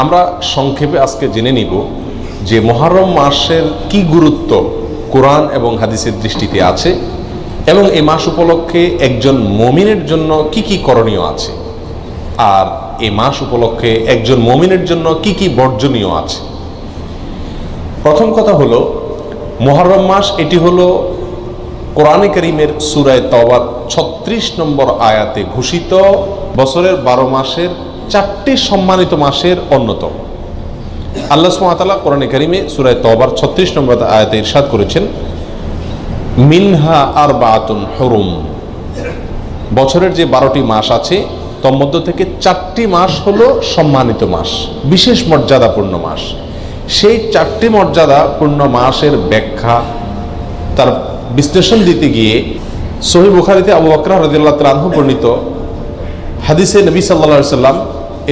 আমরা সংক্ষেপে আজকে জেনে নিব যে মুহররম মাসের কি গুরুত্ব কোরআন এবং হাদিসের দৃষ্টিতে আছে এবং এই মাস উপলক্ষে একজন মুমিনের জন্য কি কি করণীয় আছে, আর এই মাস উপলক্ষে একজন মুমিনের জন্য কি কি বর্জনীয় আছে। প্রথম কথা হলো, মুহররম মাস এটি হলো কোরআনে কারীমের সূরা তাওবার 36 নম্বর আয়াতে ঘোষিত বছরের 12 মাসের 4টি সম্মানিত মাসের অন্যতম। আল্লাহ সুবহানাহু ওয়া তাআলা কোরআনে কারীমে সূরা তাওবার 36 নম্বর আয়াতে ইরশাদ করেছেন, মিনহা আরবাতুন হুরুম, বছরের যে 12টি মাস আছে তার মধ্য থেকে 4টি মাস হলো সম্মানিত মাস, বিশেষ মর্যাদাপূর্ণ মাস। সেই 4টি মর্যাদাপূর্ণ মাসের ব্যাখ্যা, তার বিশ্লেষণ দিতে গিয়ে সহিহ বুখারীতে আবু বকর রাদিয়াল্লাহু তাআলা আনহু বর্ণিত হাদিসে নবী সাল্লাল্লাহু আলাইহি সাল্লাম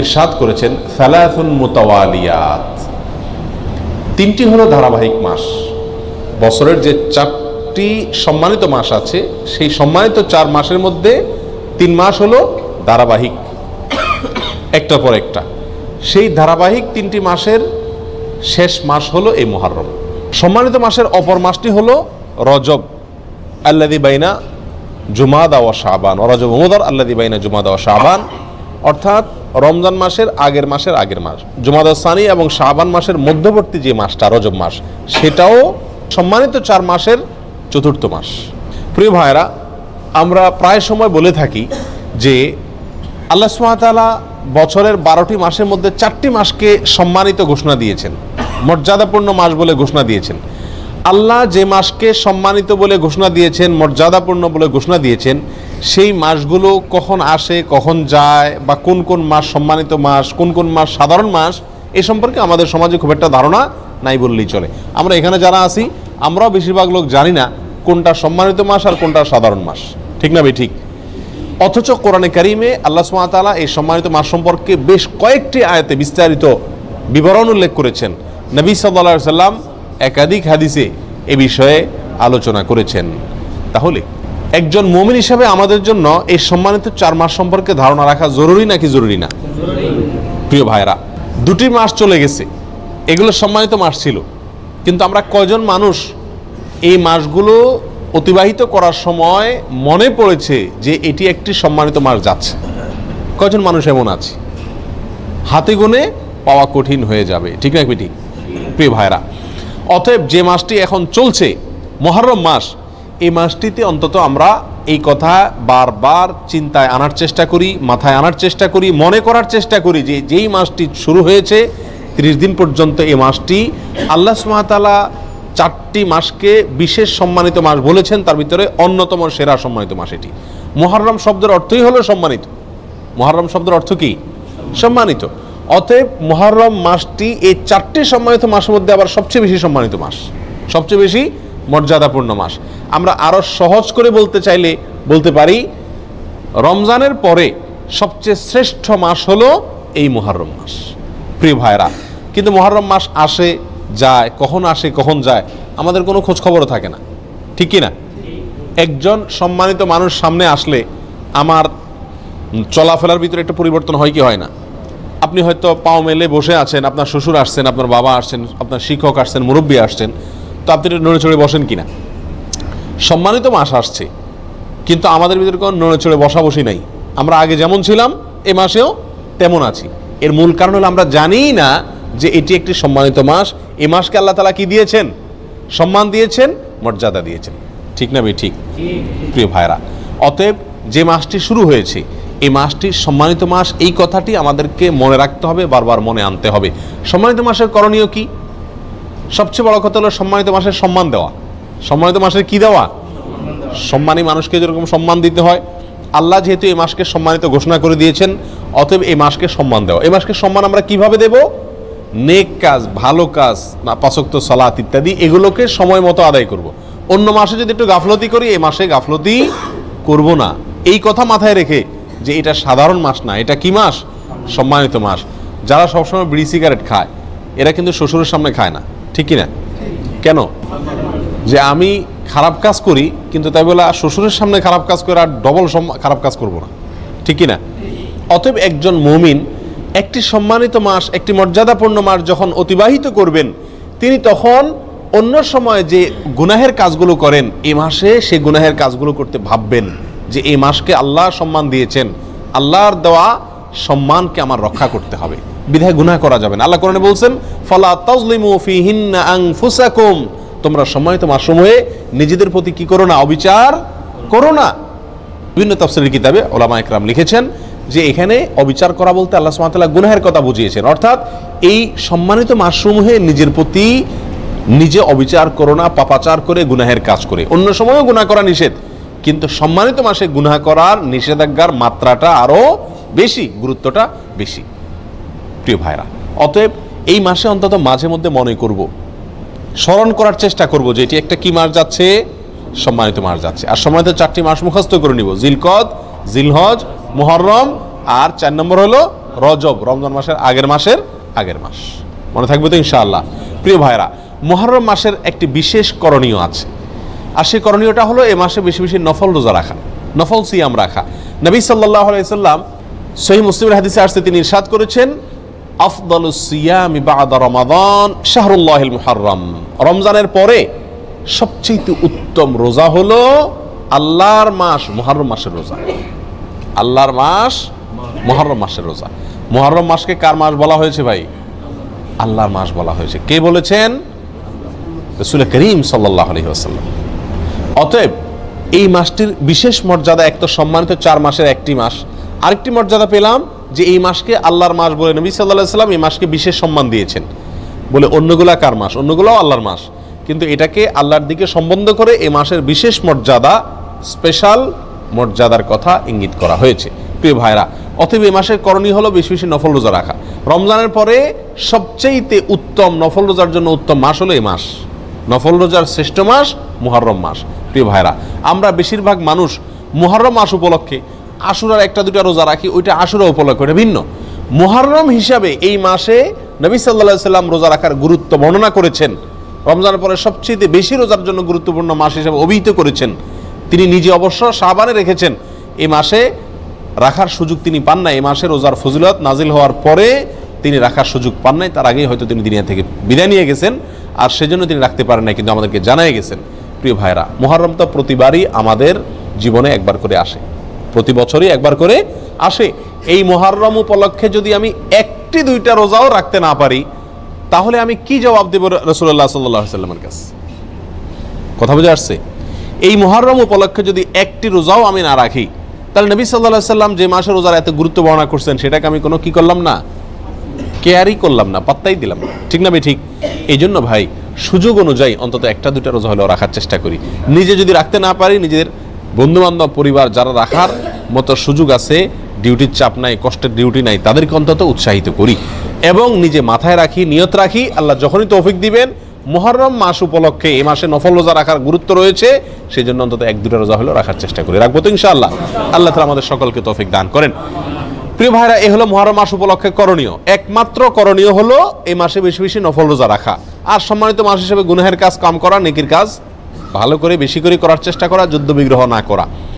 ইরশাদ করেছেন, সালাসুন মুতাওয়ালিয়াত, 3টি হলো ধারাবাহিক মাস। বছরের যে 4টি সম্মানিত মাস আছে সেই সম্মানিত 4 মাসের মধ্যে 3 মাস হলো ধারাবাহিক, একটার পর একটা। সেই ধারাবাহিক 3টি মাসের শেষ মাস হলো এই মুহররম। সম্মানিত মাসের অপর মাসটি হলো রজব, আল্লাযী বাইনা জুমাদা ওয়া শাবান, রজব মুদার আল্লাযী বাইনা জুমাদা ওয়া শাবান, অর্থাৎ রমজান মাসের আগের মাস, জুমাদা সানি এবং শাবান মাসের মধ্যবর্তী যে মাসটা রজব মাস, সেটাও সম্মানিত 4 মাসের 4র্থ মাস। প্রিয় ভাইরা, আমরা প্রায় সময় বলে থাকি যে আল্লাহ সুবহানাহু ওয়া তাআলা বছরের 12টি মাসের মধ্যে 4টি মাসকে সম্মানিত ঘোষণা দিয়েছেন, মর্যাদাপূর্ণ মাস বলে ঘোষণা দিয়েছেন। আল্লাহ যে মাসকে সম্মানিত বলে ঘোষণা দিয়েছেন, মর্যাদাপূর্ণ বলে ঘোষণা দিয়েছেন, সেই মাসগুলো কখন আসে, কখন যায়, বা কোন কোন মাস সম্মানিত মাস, কোন কোন মাস সাধারণ মাস, এ সম্পর্কে আমাদের সমাজে খুব একটা ধারণা নাই বললেই চলে। আমরা এখানে যারা আছি আমরাও বেশিরভাগ লোক জানি না কোনটা সম্মানিত মাস আর কোনটা সাধারণ মাস, ঠিক না ভাই? ঠিক। অথচ কোরআনে কারীমে আল্লাহ সুবহানাহু ওয়া তাআলা এই সম্মানিত মাস সম্পর্কে বেশ কয়েকটি আয়াতে বিস্তারিত বিবরণ উল্লেখ করেছেন। নবী সাল্লাল্লাহু আলাইহি সাল্লাম একাধিক হাদিসে এ বিষয়ে আলোচনা করেছেন। তাহলে একজন মুমিন হিসাবে আমাদের জন্য এই সম্মানিত 4 মাস সম্পর্কে ধারণা রাখা জরুরি নাকি জরুরি না? প্রিয় ভাইরা, 2টি মাস চলে গেছে, এগুলো সম্মানিত মাস ছিল, কিন্তু আমরা কয়জন মানুষ এই মাসগুলো অতিবাহিত করার সময় মনে পড়েছে যে এটি একটি সম্মানিত মাস যাচ্ছে? কয়জন মানুষ এমন আছে? হাতে গুনে পাওয়া কঠিন হয়ে যাবে, ঠিক না ঠিক? প্রিয় ভাইরা, অতএব যে মাসটি এখন চলছে মুহররম মাস, এই মাসটিতে অন্তত আমরা এই কথা বারবার চিন্তায় আনার চেষ্টা করি, মাথায় আনার চেষ্টা করি, মনে করার চেষ্টা করি যে যেই মাসটি শুরু হয়েছে 30 দিন পর্যন্ত এই মাসটি আল্লাহ সুবহানাহু ওয়া তাআলা 4টি মাসকে বিশেষ সম্মানিত মাস বলেছেন, তার ভিতরে অন্যতম সেরা সম্মানিত মাস এটি। মুহররম শব্দের অর্থই হলো সম্মানিত। মুহররম শব্দের অর্থ কি? সম্মানিত। অতএব মুহররম মাসটি এই 4টি সম্মানিত মাসের মধ্যে আবার সবচেয়ে বেশি সম্মানিত মাস, সবচেয়ে বেশি মর্যাদাপূর্ণ মাস। আমরা আরো সহজ করে বলতে চাইলে বলতে পারি, রমজানের পরে সবচেয়ে শ্রেষ্ঠ মাস হলো এই মুহররম মাস। প্রিয় ভাইরা, কিন্তু মুহররম মাস আসে যায়, কখন আসে কখন যায় আমাদের কোনো খোঁজ খবরও থাকে না, ঠিক কি না? একজন সম্মানিত মানুষ সামনে আসলে আমার চলাফেরার ভিতরে একটা পরিবর্তন হয় কি হয় না? আপনি হয়তো পাও মেলে বসে আছেন, আপনার শ্বশুর আসছেন, আপনার বাবা আসছেন, আপনার শিক্ষক আসছেন, মুরব্বী আসছেন, তো আপনি নড়ে চড়ে বসেন কিনা? সম্মানিত মাস আসছে, কিন্তু আমাদের ভিতরে কোনো নড়ে চড়ে বসা বসি নাই। আমরা আগে যেমন ছিলাম এ মাসেও তেমন আছি। এর মূল কারণ হলো আমরা জানিই না যে এটি একটি সম্মানিত মাস। এই মাসকে আল্লাহ তাআলা কি দিয়েছেন? সম্মান দিয়েছেন, মর্যাদা দিয়েছেন, ঠিক না ভাই? ঠিক। প্রিয় ভাইরা, অতএব যে মাসটি শুরু হয়েছে এই মাসটি সম্মানিত মাস, এই কথাটি আমাদেরকে মনে রাখতে হবে, বারবার মনে আনতে হবে। সম্মানিত মাসের করণীয় কি? সবচেয়ে বড় কথা হলো সম্মানিত মাসের সম্মান দেওয়া। সম্মানিত মাসের কি দেওয়া? সম্মানী মানুষকে যেরকম সম্মান দিতে হয়, আল্লাহ যেহেতু এই মাসকে সম্মানিত ঘোষণা করে দিয়েছেন, অতএব এই মাসকে সম্মান দেওয়া। এই মাসকে সম্মান আমরা কিভাবে দেব? নেক কাজ, ভালো কাজ, 5 ওয়াক্ত সালাত ইত্যাদি, এগুলোকে সময় মতো আদায় করব। অন্য মাসে যদি একটু গাফলতি করি, এই মাসে গাফলতি করব না। এই কথা মাথায় রেখে যে এটা সাধারণ মাস না, এটা কি মাস? সম্মানিত মাস। যারা সবসময় বিড়ি সিগারেট খায় এরা কিন্তু শ্বশুরের সামনে খায় না, ঠিক কিনা? কেন? যে আমি খারাপ কাজ করি, কিন্তু তাই বলে শ্বশুরের সামনে খারাপ কাজ করে আর ডবল খারাপ কাজ করব না, ঠিক কিনা? অতএব একজন মুমিন একটি সম্মানিত মাস, একটি মর্যাদাপূর্ণ মাস যখন অতিবাহিত করবেন, তিনি তখন অন্য সময় যে গুনাহের কাজগুলো করেন, এই মাসে সে গুনাহের কাজগুলো করতে ভাববেন যে এই মাসকে আল্লাহ সম্মান দিয়েছেন, আল্লাহর দেওয়া সম্মানকে আমার রক্ষা করতে হবে, বিধায় গুনাহ করা যাবে না। আল্লাহ কোরআনে বলছেন, ফালা তাজলিমু ফিহিন্না আনফুসাকুম, তোমরা সম্মানিত মাসসমূহে নিজেদের প্রতি কি করো না, অবিচার করো না। বিভিন্ন তাফসীরের কিতাবে উলামা ইকরাম লিখেছেন যে এখানে অবিচার করা বলতে আল্লাহ সুবহানাহু ওয়া তাআলা গুনাহের কথা বুঝিয়েছেন, অর্থাৎ এই সম্মানিত মাসসমূহে নিজের প্রতি নিজে অবিচার করো না, পাপাচার করে গুনাহের কাজ করে। অন্য সময়ও গুনাহ করা নিষেধ, কিন্তু সম্মানিত মাসে গুনাহ করার নিষেধাজ্ঞার মাত্রাটা আরো বেশি, গুরুত্বটা বেশি। প্রিয় ভাইরা, অতএব এই মাসে অন্তত মাঝে মধ্যে মনে করব, স্মরণ করার চেষ্টা করব যে এটি একটা কি মাস যাচ্ছে, সম্মানিত মাস যাচ্ছে। আর সম্মানিত 4টি মাস মুখস্থ করে নিব, জিলকদ, জিলহজ, মুহররম, আর 4 নম্বর হলো রজব, রমজান মাসের আগের মাস। মনে থাকবে তো ইনশাআল্লাহ? প্রিয় ভাইরা, মুহররম মাসের একটি বিশেষ করণীয় আছে, আর সেই করণীয়টা হলো এই মাসে বেশি বেশি নফল রোজা রাখা, নফল সিয়াম রাখা। নবী সাল্লাল্লাহু আলাইহি সাল্লাম সহিহ মুসলিমের হাদিসে আসছে, তিনি ইরশাদ করেছেন, আফদালুস সিয়ামি বা'দা রমাদান শাহরুল্লাহিল মুহররম, রমজানের পরে সবচেয়ে উত্তম রোজা হলো আল্লাহর মাস মুহররম মাসের রোজা। আল্লাহর মাস মুহররম মাসের রোজা। মুহররম মাসকে কার মাস বলা হয়েছে ভাই? আল্লাহর মাস বলা হয়েছে। কে বলেছেন? রাসূল করিম সাল্লাল্লাহু আলাইহি ওয়াসাল্লাম। অতএব এই মাসটির বিশেষ মর্যাদা, এক তো সম্মানিত 4 মাসের একটি মাস, আরেকটি মর্যাদা পেলাম যে এই মাসকে আল্লাহর মাস বলে নবী সাল্লাল্লাহু আলাইহি ওয়াসাল্লাম এই মাসকে বিশেষ সম্মান দিয়েছেন। বলে অন্যগুলা কার মাস? অন্যগুলাও আল্লাহর মাস, কিন্তু এটাকে আল্লাহর দিকে সম্বন্ধ করে এই মাসের বিশেষ মর্যাদা, স্পেশাল মর্যাদার কথা ইঙ্গিত করা হয়েছে। প্রিয় ভাইরা, অতএব এই মাসের করণীয় হলো বেশি বেশি নফল রোজা রাখা। রমজানের পরে সবচেয়ে উত্তম নফল রোজার জন্য উত্তম মাস হলো এই মাস, নফল রোজার শ্রেষ্ঠ মাস মুহররম মাস। প্রিয় ভাইরা, আমরা বেশিরভাগ মানুষ মুহররম মাস উপলক্ষে আশুরার 1-2টা রোজা রাখি, ওইটা আশুরা উপলক্ষে, ওটা ভিন্ন। মুহররম হিসাবে এই মাসে নবী সাল্লাল্লাহু আলাইহি সাল্লাম রোজা রাখার গুরুত্ব বর্ণনা করেছেন, রমজানের পরে সবচেয়ে বেশি রোজার জন্য গুরুত্বপূর্ণ মাস হিসেবে অভিহিত করেছেন। তিনি নিজে অবশ্য শাবানে রেখেছেন, এই মাসে রাখার সুযোগ তিনি পান নাই। এই মাসে রোজার ফজিলত নাজিল হওয়ার পরে তিনি রাখার সুযোগ পান নাই, তার আগেই হয়তো তিনি দুনিয়া থেকে বিদায় নিয়ে গেছেন, আর সেজন্য তিনি রাখতে পারেন নাই, কিন্তু আমাদেরকে জানাই গেছেন। প্রিয় ভাইরা, মুহররম তো প্রতিবারই আমাদের জীবনে একবার করে আসে, প্রতি বছরই একবার করে আসে। এই মুহররম উপলক্ষে যদি আমি 1-2টা রোজাও রাখতে না পারি, তাহলে আমি কি জবাব দেব রাসূলুল্লাহ সাল্লাল্লাহু আলাইহি ওয়াসাল্লামের কাছে? কথা বুঝে আসছে? এই মুহররম উপলক্ষে যদি 1টি রোজাও আমি না রাখি, তাহলে নবী সাল্লাল্লাহু আলাইহি ওয়াসাল্লাম যে মাসে রোজার এত গুরুত্ব বর্ণনা করছেন, সেটাকে আমি কোনো কি করলাম না, কেয়ারই করলাম না, পাত্তাই দিলাম না। ঠিক না? ঠিক। এই জন্য ভাই, সুযোগ অনুযায়ী অন্তত 1-2টা রোজা হলেও রাখার চেষ্টা করি। নিজে যদি রাখতে না পারি, নিজেদের বন্ধুবান্ধব, পরিবার যারা রাখার মতো সুযোগ আছে, ডিউটির চাপ নাই, কষ্টের ডিউটি নাই, তাদেরকে অন্তত উৎসাহিত করি এবং নিজে মাথায় রাখি, নিয়ত রাখি, আল্লাহ যখনই তৌফিক দিবেন মুহররম মাস উপলক্ষে এই মাসে নফল রোজা রাখার গুরুত্ব রয়েছে, সেই জন্য অন্তত 1-2টা রোজা হলেও রাখার চেষ্টা করি। রাখবো তো ইনশাআল্লাহ? আল্লাহ তাআলা আমাদের সকলকে তৌফিক দান করেন। প্রিয় ভাইরা, এই হলো মুহররম মাস উপলক্ষে করণীয়। একমাত্র করণীয় হলো এই মাসে বেশি বেশি নফল রোজা রাখা, আর সম্মানিত মাস হিসেবে গুনাহের কাজ কম করা, নেকির কাজ ভালো করে বেশি করে করার চেষ্টা করা, যুদ্ধ বিগ্রহ না করা।